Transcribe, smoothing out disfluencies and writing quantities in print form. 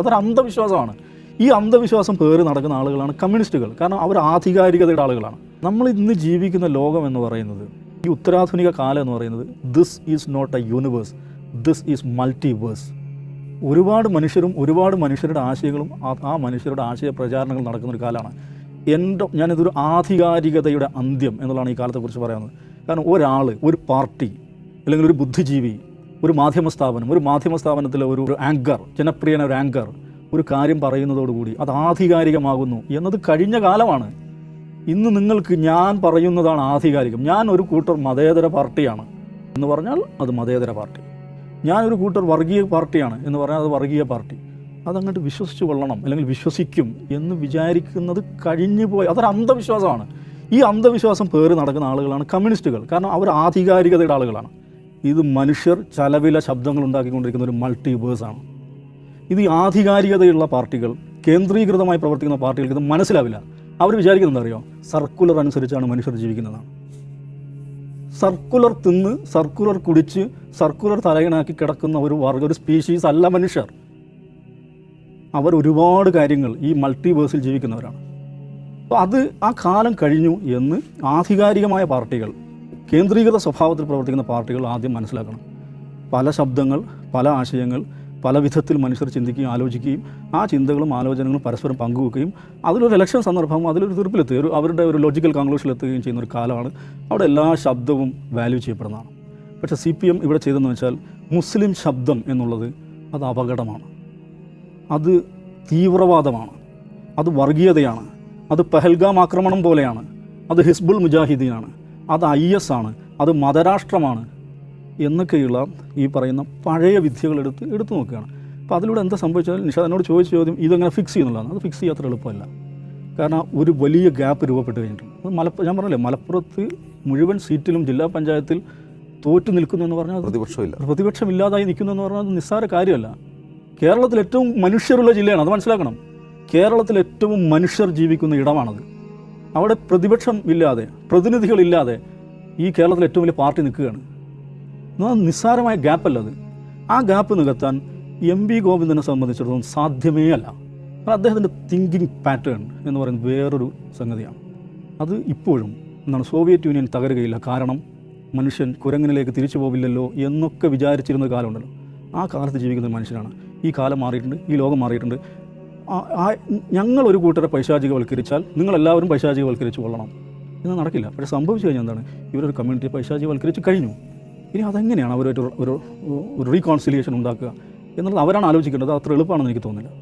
അതൊരു അന്ധവിശ്വാസമാണ്. ഈ അന്ധവിശ്വാസം പേറി നടക്കുന്ന ആളുകളാണ് കമ്മ്യൂണിസ്റ്റുകൾ. കാരണം അവർ ആധികാരികതയുടെ ആളുകളാണ്. നമ്മൾ ഇന്ന് ജീവിക്കുന്ന ലോകം എന്ന് പറയുന്നത്, ഈ ഉത്തരാധുനിക കാലം എന്ന് പറയുന്നത്, this is not a universe, this is multiverse. ഒരുപാട് മനുഷ്യരും ഒരുപാട് മനുഷ്യരുടെ ആശയങ്ങളും ആ മനുഷ്യരുടെ ആശയ പ്രചാരണങ്ങൾ നടക്കുന്നൊരു കാലമാണ്. ഞാനിതൊരു ആധികാരികതയുടെ അന്ത്യം എന്നുള്ളതാണ് ഈ കാലത്തെക്കുറിച്ച് പറയുന്നത്. കാരണം ഒരാൾ, ഒരു പാർട്ടി, അല്ലെങ്കിൽ ഒരു ബുദ്ധിജീവി, ഒരു മാധ്യമ സ്ഥാപനത്തിലെ ഒരു ആങ്കർ, ജനപ്രിയന ഒരു ആങ്കർ ഒരു കാര്യം പറയുന്നതോടുകൂടി അത് ആധികാരികമാകുന്നു എന്നത് കഴിഞ്ഞ കാലമാണ്. ഇന്ന് നിങ്ങൾക്ക് ഞാൻ പറയുന്നതാണ് ആധികാരികം. ഞാൻ ഒരു കൂട്ടർ മതേതര പാർട്ടിയാണ് എന്ന് പറഞ്ഞാൽ അത് മതേതര പാർട്ടി, ഞാനൊരു കൂട്ടർ വർഗീയ പാർട്ടിയാണ് എന്ന് പറഞ്ഞാൽ അത് വർഗീയ പാർട്ടി. അതങ്ങോട്ട് വിശ്വസിച്ച് കൊള്ളണം അല്ലെങ്കിൽ വിശ്വസിക്കും എന്ന് വിചാരിക്കുന്നത് കഴിഞ്ഞു പോയി. അതൊരു അന്ധവിശ്വാസമാണ്. ഈ അന്ധവിശ്വാസം പേറി നടക്കുന്ന ആളുകളാണ് കമ്മ്യൂണിസ്റ്റുകൾ. കാരണം അവർ ആധികാരികതയുടെ ആളുകളാണ്. ഇത് മനുഷ്യർ ചലവില ശബ്ദങ്ങൾ ഉണ്ടാക്കിക്കൊണ്ടിരിക്കുന്ന ഒരു മൾട്ടിവേഴ്സാണ്. ഇത് ഈ ആധികാരികതയുള്ള പാർട്ടികൾ, കേന്ദ്രീകൃതമായി പ്രവർത്തിക്കുന്ന പാർട്ടികൾക്ക് ഇത് മനസ്സിലാവില്ല. അവർ വിചാരിക്കുന്നത് അറിയോ, സർക്കുലർ അനുസരിച്ചാണ് മനുഷ്യർ ജീവിക്കുന്നതാണ്. സർക്കുലർ തിന്ന്, സർക്കുലർ കുടിച്ച്, സർക്കുലർ തലയിണാക്കി കിടക്കുന്ന ഒരു സ്പീഷീസ് അല്ല മനുഷ്യർ. അവർ ഒരുപാട് കാര്യങ്ങൾ ഈ മൾട്ടിവേഴ്സിൽ ജീവിക്കുന്നവരാണ്. അപ്പോൾ ആ കാലം കഴിഞ്ഞു എന്ന് ആധികാരികമായ പാർട്ടികൾ, കേന്ദ്രീകൃത സ്വഭാവത്തിൽ പ്രവർത്തിക്കുന്ന പാർട്ടികൾ ആദ്യം മനസ്സിലാക്കണം. പല ശബ്ദങ്ങൾ, പല ആശയങ്ങൾ, പല വിധത്തിൽ മനുഷ്യർ ചിന്തിക്കുകയും ആലോചിക്കുകയും ആ ചിന്തകളും ആലോചനകളും പരസ്പരം പങ്കുവെക്കുകയും അതിലൊരു ഇലക്ഷൻ സന്ദർഭം അതിലൊരു തീർപ്പിലെത്തുകയും അവരുടെ ഒരു ലോജിക്കൽ കൺക്ലൂഷനിലെത്തുകയും ചെയ്യുന്ന ഒരു കാലമാണ്. അവിടെ എല്ലാ ശബ്ദവും വാല്യൂ ചെയ്യപ്പെടുന്നതാണ്. പക്ഷേ CPM ഇവിടെ ചെയ്തതെന്ന് വെച്ചാൽ, മുസ്ലിം ശബ്ദം എന്നുള്ളത് അത് അപകടമാണ്, അത് തീവ്രവാദമാണ്, അത് വർഗീയതയാണ്, അത് പഹൽഗാം ആക്രമണം പോലെയാണ്, അത് ഹിസ്ബുൾ മുജാഹിദീനാണ്, അത് IS ആണ്, അത് മതരാഷ്ട്രമാണ് എന്നൊക്കെയുള്ള ഈ പറയുന്ന പഴയ വിദ്യകൾ എടുത്തു നോക്കുകയാണ്. അപ്പോൾ അതിലൂടെ എന്താ സംഭവിച്ചാൽ, നിഷാദ് എന്നോട് ചോദിച്ച ചോദ്യം ഇതെങ്ങനെ ഫിക്സ് ചെയ്യുന്നുള്ളതാണ്. അത് ഫിക്സ് ചെയ്യാത്ര എളുപ്പമല്ല. കാരണം ഒരു വലിയ ഗ്യാപ്പ് രൂപപ്പെട്ട് കഴിഞ്ഞിട്ടുണ്ട്. അത് ഞാൻ പറഞ്ഞില്ലേ, മലപ്പുറത്ത് മുഴുവൻ സീറ്റിലും ജില്ലാ പഞ്ചായത്തിൽ തോറ്റു നിൽക്കുന്നു എന്ന് പറഞ്ഞാൽ പ്രതിപക്ഷമില്ലാതായി നിൽക്കുന്നു എന്ന് പറഞ്ഞാൽ അത് നിസ്സാര കാര്യമല്ല. കേരളത്തിൽ ഏറ്റവും മനുഷ്യരുള്ള ജില്ലയാണ്, അത് മനസ്സിലാക്കണം. കേരളത്തിൽ ഏറ്റവും മനുഷ്യർ ജീവിക്കുന്ന ഇടമാണത്. അവിടെ പ്രതിപക്ഷം ഇല്ലാതെ, പ്രതിനിധികളില്ലാതെ ഈ കേരളത്തിൽ ഏറ്റവും വലിയ പാർട്ടി നിൽക്കുകയാണ്. നിസ്സാരമായ ഗ്യാപ്പല്ല അത്. ആ ഗ്യാപ്പ് നികത്താൻ MP ഗോവിന്ദനെ സംബന്ധിച്ചിടത്തോളം സാധ്യമേ അല്ല. അദ്ദേഹത്തിൻ്റെ തിങ്കിങ് പാറ്റേൺ എന്ന് പറയുന്നത് വേറൊരു സംഗതിയാണ്. അത് ഇപ്പോഴും സോവിയറ്റ് യൂണിയൻ തകരുകയില്ല, കാരണം മനുഷ്യൻ കുരങ്ങനിലേക്ക് തിരിച്ചു പോവില്ലല്ലോ എന്നൊക്കെ വിചാരിച്ചിരുന്ന കാലമുണ്ടല്ലോ. ആ കാലത്ത് ജീവിക്കുന്ന മനുഷ്യനാണ്. ഈ കാലം മാറിയിട്ടുണ്ട്, ഈ ലോകം മാറിയിട്ടുണ്ട്. ഞങ്ങളൊരു കൂട്ടരെ പൈശാചികവൽക്കരിച്ചാൽ നിങ്ങളെല്ലാവരും പൈശാചികവൽക്കരിച്ച് കൊള്ളണം എന്ന് നടക്കില്ല. പക്ഷേ സംഭവിച്ചു കഴിഞ്ഞാൽ എന്താണ്, ഇവരൊരു കമ്മ്യൂണിറ്റിയെ പൈശാചികവൽക്കരിച്ച് കഴിഞ്ഞു. ഇനി അതെങ്ങനെയാണ് അവരൊരു റീകോൺസിലിയേഷൻ ഉണ്ടാക്കുക എന്നുള്ളത് അവരാണ് ആലോചിക്കേണ്ടത്. അത്ര എളുപ്പമാണെന്ന് എനിക്ക് തോന്നുന്നില്ല.